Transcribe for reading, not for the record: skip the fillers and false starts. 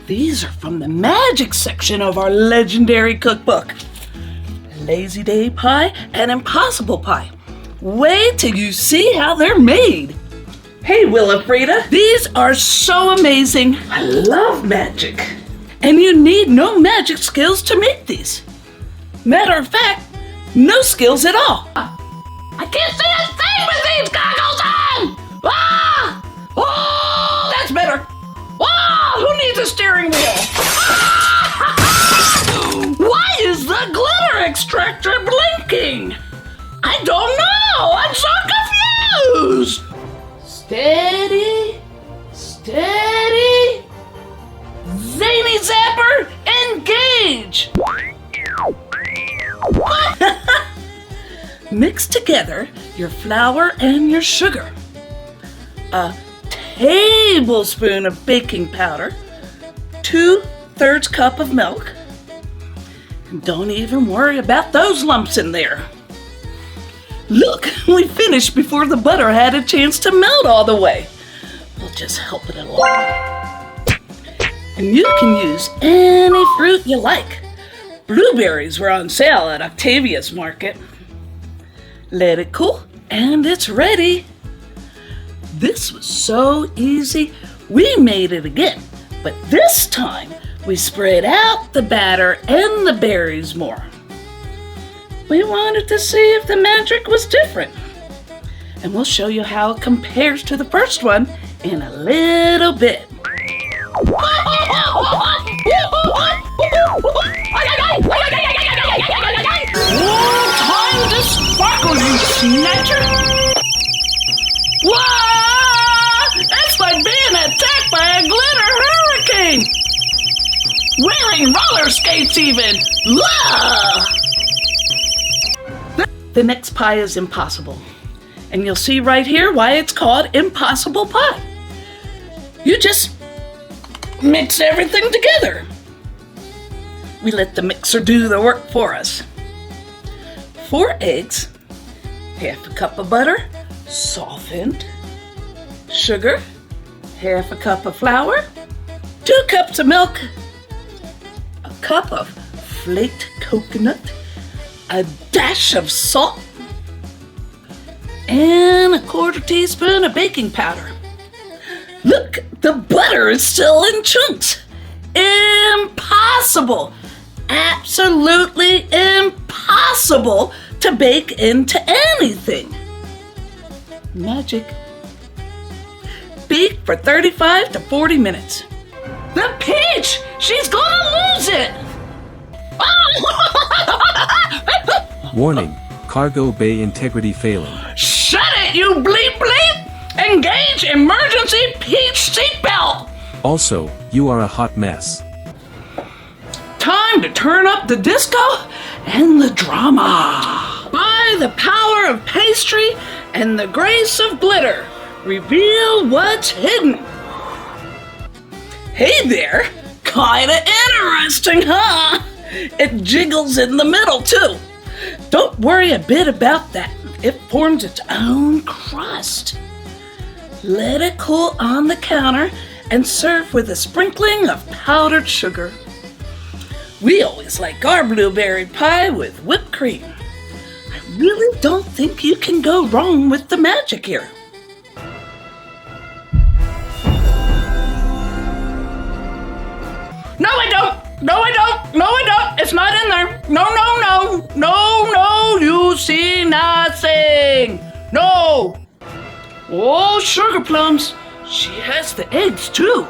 These are from the magic section of our Legendary Cookbook. Lazy Day pie and impossible pie. Wait till you see how they're made. Hey, Willifreda, these are so amazing. I love magic. And you need no magic skills to make these. Matter of fact, no skills at all. I can't see a thing with these goggles on! Ah! Oh, that's better. Oh, who needs a steering wheel? Why is the glitter extractor blinking? I don't know. I'm so confused. Steady, steady. Zany Zapper, engage. Mix together your flour and your sugar. A tablespoon of baking powder, 2/3 cup of milk. And don't even worry about those lumps in there. Look, we finished before the butter had a chance to melt all the way. We'll just help it along. And you can use any fruit you like. Blueberries were on sale at Octavia's Market. Let it cool, and it's ready. This was so easy, we made it again. But this time, we spread out the batter and the berries more. We wanted to see if the magic was different. And we'll show you how it compares to the first one in a little bit. Time to sparkle, you snatcher! Whoa! It's like being attacked by a glitter hurricane! Wearing roller skates even! Whoa! The next pie is impossible. And you'll see right here why it's called impossible pie. You just mix everything together. We let the mixer do the work for us. 4 eggs, 1/2 cup of butter, softened, sugar, 1/2 cup of flour, 2 cups of milk, a cup of flaked coconut, a dash of salt, and a 1/4 teaspoon of baking powder. Look, the butter is still in chunks. Impossible! Absolutely impossible to bake into anything. Magic. Bake for 35 to 40 minutes. The peach! She's gonna lose it! Warning, cargo bay integrity failing. Shut it, you bleep bleep! Engage emergency peach seatbelt! Also, you are a hot mess. Time to turn up the disco and the drama. By the power of pastry and the grace of glitter, reveal what's hidden. Hey there, kinda interesting, huh? It jiggles in the middle too. Don't worry a bit about that. It forms its own crust. Let it cool on the counter and serve with a sprinkling of powdered sugar. We always like our blueberry pie with whipped cream. I really don't think you can go wrong with the magic here. No, I don't. No, I don't. No, I don't. It's not in there. No, no, no. No, no, you see nothing. No. Oh, sugar plums. She has the eggs too.